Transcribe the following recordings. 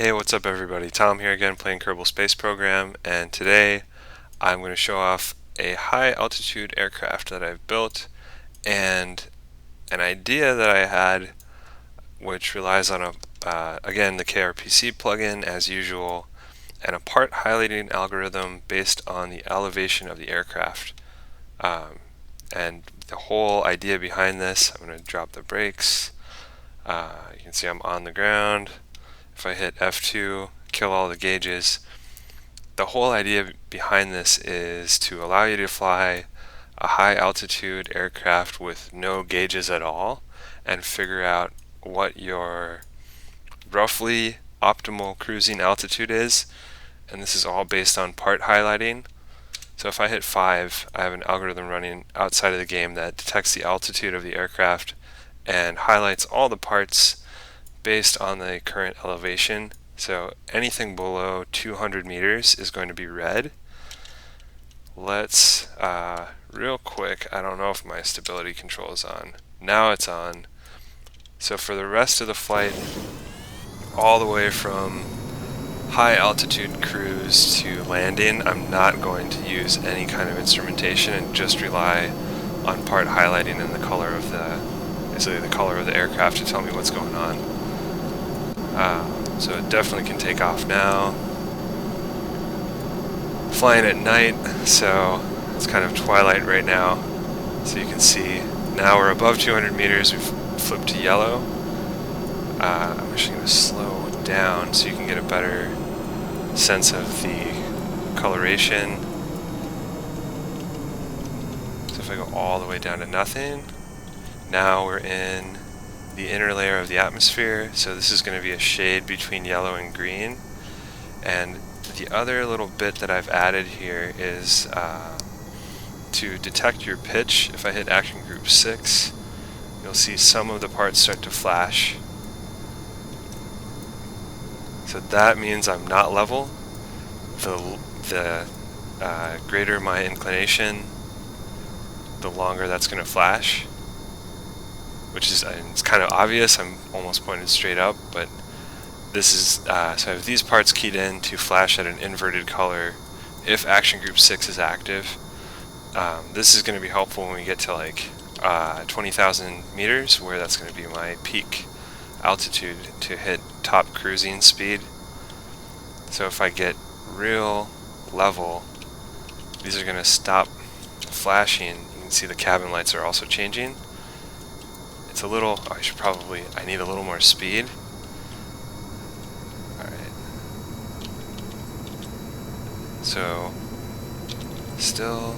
Hey, what's up everybody? Tom here again playing Kerbal Space Program, and today I'm going to show off a high altitude aircraft that I've built and an idea that I had which relies on again the KRPC plugin as usual, and a part highlighting algorithm based on the elevation of the aircraft. And the whole idea behind this, I'm going to drop the brakes. You can see I'm on the ground. If I hit F2, kill all the gauges. The whole idea behind this is to allow you to fly a high altitude aircraft with no gauges at all and figure out what your roughly optimal cruising altitude is. And this is all based on part highlighting. So if I hit 5, I have an algorithm running outside of the game that detects the altitude of the aircraft and highlights all the parts based on the current elevation. So anything below 200 meters is going to be red. Let's real quick, I don't know if my stability control is on. Now it's on. So for the rest of the flight, all the way from high altitude cruise to landing, I'm not going to use any kind of instrumentation and just rely on part highlighting and the color of the aircraft to tell me what's going on. So it definitely can take off now. Flying at night, so it's kind of twilight right now. So you can see now we're above 200 meters. We've flipped to yellow. I'm actually going to slow down so you can get a better sense of the coloration. So if I go all the way down to nothing, now we're in the inner layer of the atmosphere, so this is going to be a shade between yellow and green. And the other little bit that I've added here is to detect your pitch. If I hit action group 6, you'll see some of the parts start to flash. So that means I'm not level. The greater my inclination, the longer that's going to flash. Which is, it's kind of obvious, I'm almost pointed straight up, but this is, so I have these parts keyed in to flash at an inverted color if action group 6 is active. This is going to be helpful when we get to like 20,000 meters, where that's going to be my peak altitude to hit top cruising speed. So if I get real level, these are going to stop flashing. You can see the cabin lights are also changing. It's a little, I need a little more speed. Alright. So, still,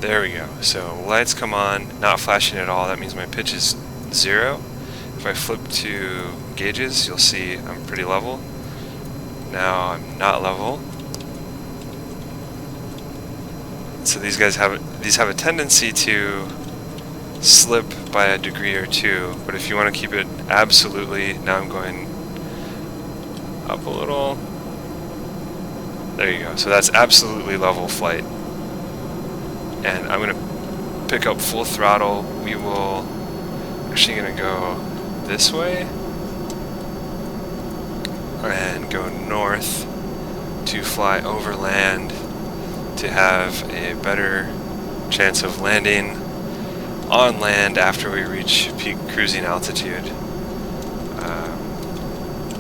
there we go. So lights come on, not flashing at all. That means my pitch is 0. If I flip to gauges, you'll see I'm pretty level. Now I'm not level. So these have a tendency to slip by a degree or two, but if you want to keep it absolutely, now I'm going up a little. There you go. So that's absolutely level flight. And I'm going to pick up full throttle. We will actually going to go this way and go north to fly over land to have a better chance of landing on land after we reach peak cruising altitude.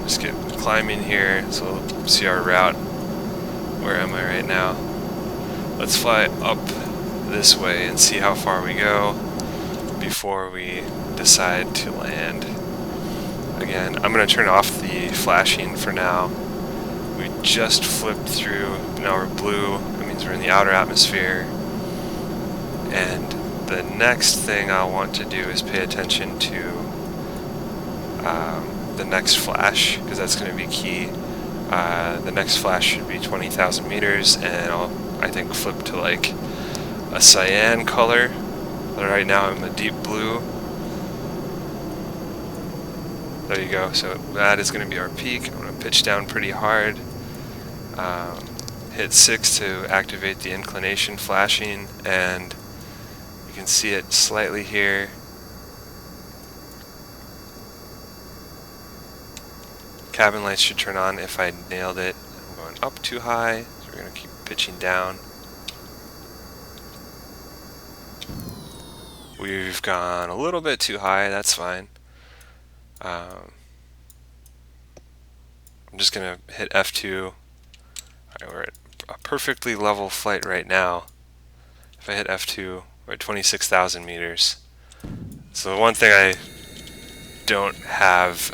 Just get climbing here, so we'll see our route. Where am I right now? Let's fly up this way and see how far we go before we decide to land. Again, I'm going to turn off the flashing for now. We just flipped through, now we're blue, that means we're in the outer atmosphere. And the next thing I'll want to do is pay attention to the next flash, because that's going to be key. The next flash should be 20,000 meters, and I think flip to like a cyan color. But right now I'm a deep blue. There you go. So that is going to be our peak. I'm going to pitch down pretty hard. Hit 6 to activate the inclination flashing, and you can see it slightly here. cabin lights should turn on if I nailed it. I'm going up too high, so we're going to keep pitching down. We've gone a little bit too high, that's fine. I'm just going to hit F2. Alright, we're at a perfectly level flight right now. If I hit F2, we're at 26,000 meters. So the one thing I don't have,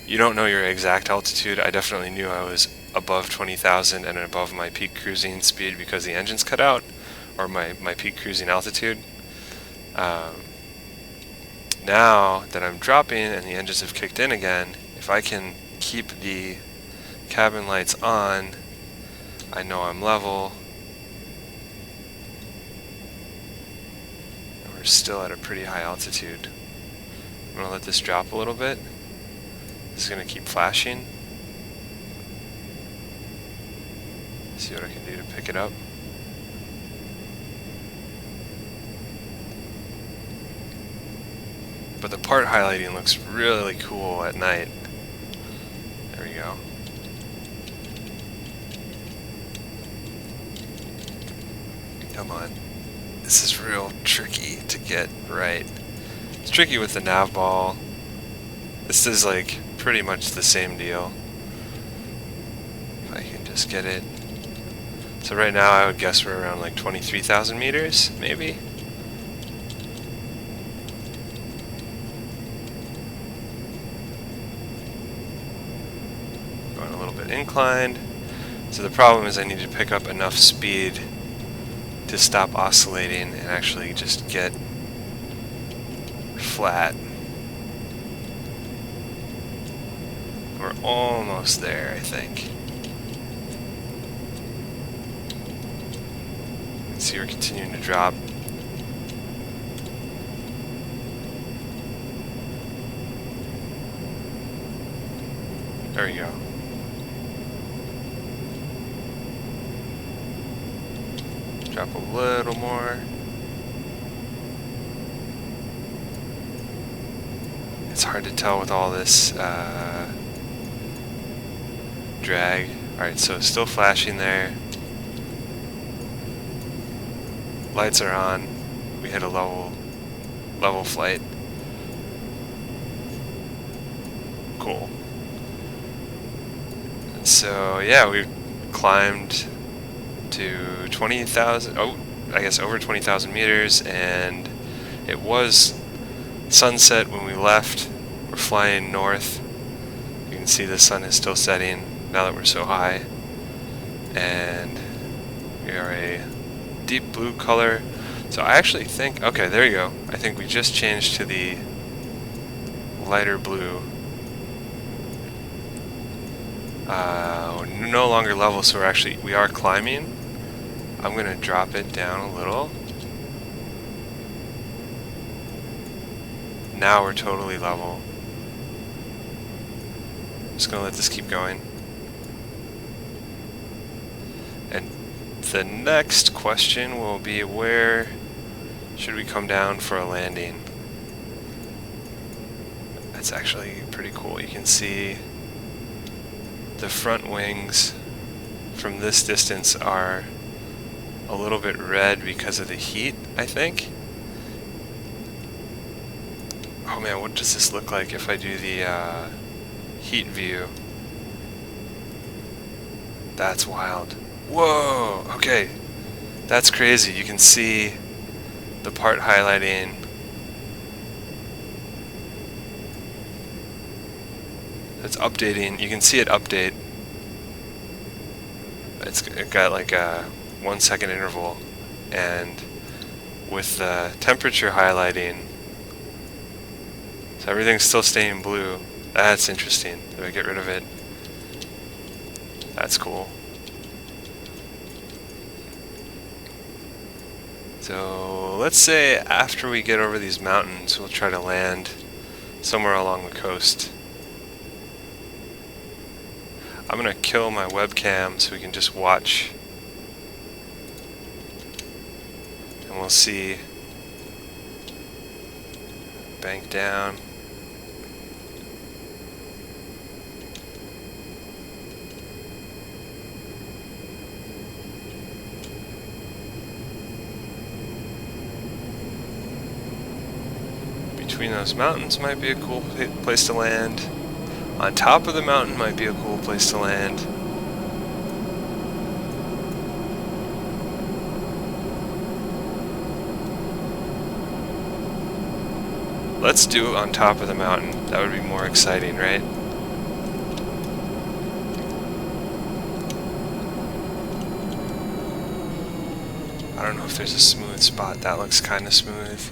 you don't know your exact altitude. I definitely knew I was above 20,000 and above my peak cruising speed because the engine's cut out, or my peak cruising altitude. Now that I'm dropping and the engines have kicked in again, if I can keep the cabin lights on, I know I'm level. And we're still at a pretty high altitude. I'm going to let this drop a little bit. This is going to keep flashing. See what I can do to pick it up. But the part highlighting looks really cool at night. There we go. Come on. This is real tricky to get right. It's tricky with the nav ball. This is like pretty much the same deal. If I can just get it. So right now I would guess we're around like 23,000 meters, maybe? Going a little bit inclined. So the problem is I need to pick up enough speed to stop oscillating and actually just get flat. We're almost there, I think. See, we're continuing to drop. There we go. Drop a little more. It's hard to tell with all this drag. Alright, so still flashing there. Lights are on. We hit a level flight. Cool. And so yeah, we've climbed to 20,000. Oh, I guess over 20,000 meters, and it was sunset when we left. We're flying north. You can see the sun is still setting now that we're so high, and we are a deep blue color. So I actually think, okay, there you go. I think we just changed to the lighter blue. We're no longer level, so we are climbing. I'm gonna drop it down a little. Now we're totally level. Just gonna let this keep going. And the next question will be, where should we come down for a landing? That's actually pretty cool. You can see the front wings from this distance are a little bit red because of the heat, I think. Oh man, what does this look like if I do the heat view? That's wild. Whoa, okay. That's crazy. You can see the part highlighting. It's updating. You can see it update. It got like a 1 second interval, and with the temperature highlighting, so everything's still staying blue. That's interesting. Do I get rid of it? That's cool. So let's say after we get over these mountains, we'll try to land somewhere along the coast. I'm gonna kill my webcam so we can just watch, and we'll see. Bank down. between those mountains might be a cool place to land. On top of the mountain might be a cool place to land. Let's do it on top of the mountain. That would be more exciting, right? I don't know if there's a smooth spot. That looks kind of smooth.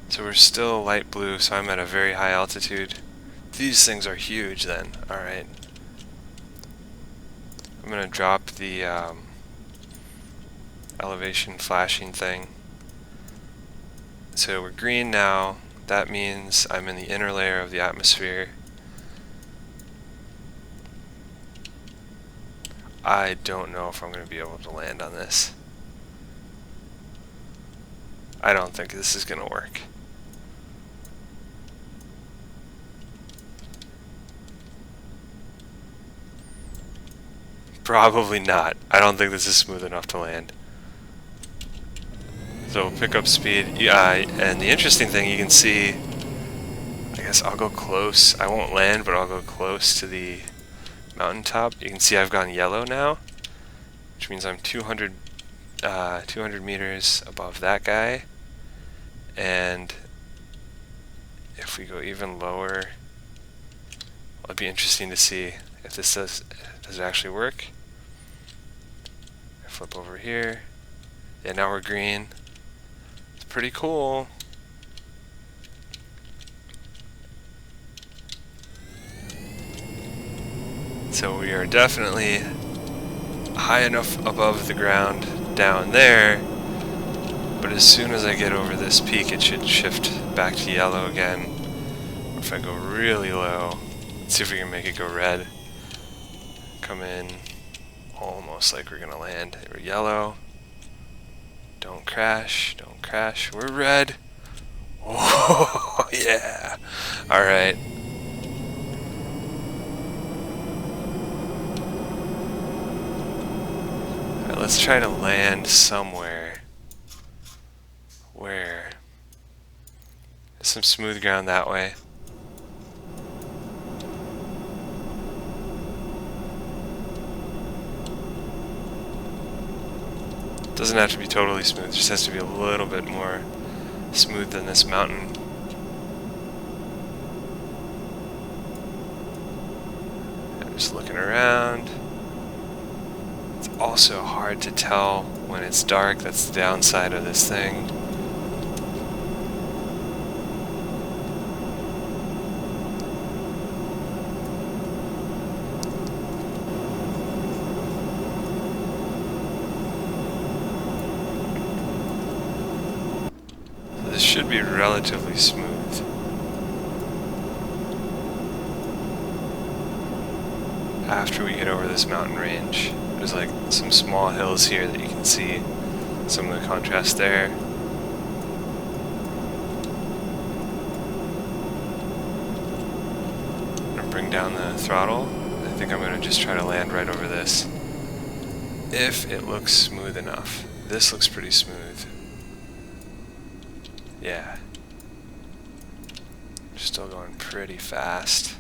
So we're still light blue, so I'm at a very high altitude. These things are huge then. Alright. I'm going to drop the elevation flashing thing. So we're green now. That means I'm in the inner layer of the atmosphere. I don't know if I'm going to be able to land on this. I don't think this is going to work. Probably not. I don't think this is smooth enough to land. So we'll pick up speed. Yeah, and the interesting thing you can see, I guess I'll go close. I won't land, but I'll go close to the mountaintop. You can see I've gone yellow now, which means I'm 200 meters above that guy. And if we go even lower, it'll be interesting to see if this does it actually work. I flip over here. Yeah, now we're green. It's pretty cool. So we are definitely high enough above the ground down there, but as soon as I get over this peak it should shift back to yellow again. Or if I go really low, let's see if we can make it go red. Come in almost like we're gonna land. We're yellow. Don't crash, don't crash. We're red. Oh yeah. Alright. Alright, let's try to land somewhere where there's some smooth ground that way. Doesn't have to be totally smooth, just has to be a little bit more smooth than this mountain. I'm just looking around. It's also hard to tell when it's dark. That's the downside of this thing. This should be relatively smooth. After we get over this mountain range, there's like some small hills here that you can see some of the contrast there. I'm gonna bring down the throttle. I think I'm gonna just try to land right over this. If it looks smooth enough. This looks pretty smooth. Yeah. Still going pretty fast.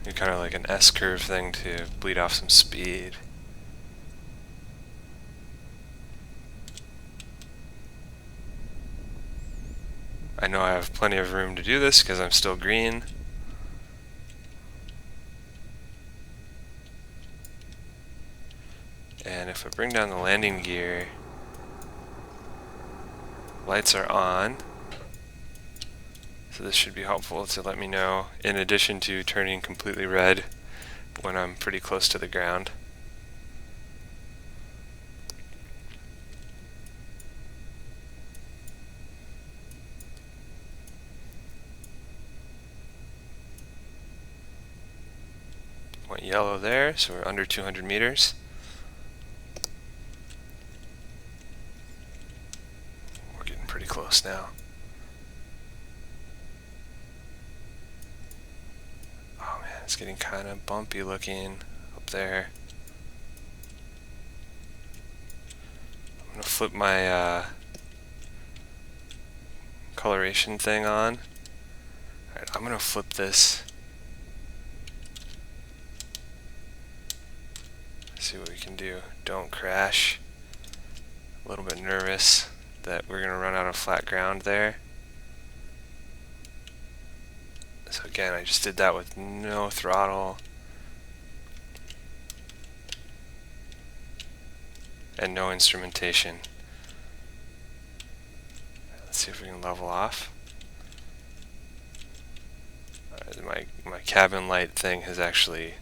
You're kind of like an S-curve thing to bleed off some speed. I know I have plenty of room to do this because I'm still green. And if I bring down the landing gear, lights are on. So this should be helpful to let me know, in addition to turning completely red when I'm pretty close to the ground. Went yellow there, so we're under 200 meters. We're getting pretty close now. Oh man, it's getting kind of bumpy looking. up there. I'm going to flip my coloration thing on. Alright, I'm going to flip this. See what we can do. Don't crash. A little bit nervous that we're going to run out of flat ground there. So again, I just did that with no throttle and no instrumentation. Let's see if we can level off. My cabin light thing has actually,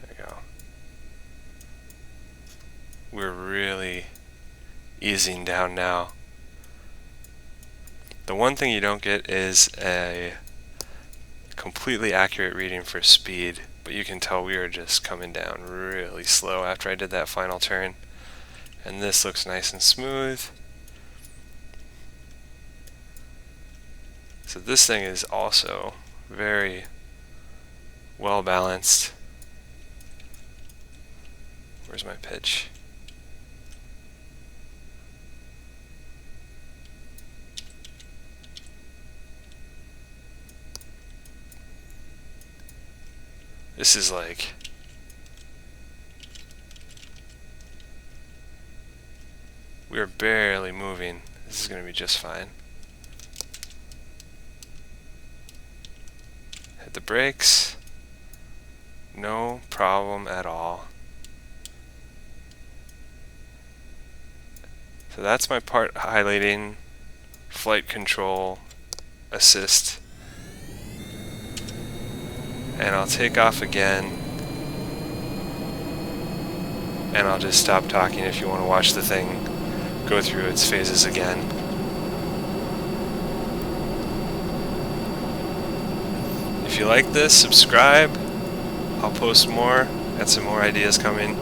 there we go. We're really easing down now. The one thing you don't get is a completely accurate reading for speed, but you can tell we are just coming down really slow after I did that final turn. And this looks nice and smooth. So this thing is also very well balanced. Where's my pitch? This is like, we're barely moving. This is going to be just fine. Hit the brakes. No problem at all. So that's my part highlighting flight control assist. And I'll take off again. And I'll just stop talking if you want to watch the thing go through its phases again. If you like this, subscribe. I'll post more. Got some more ideas coming.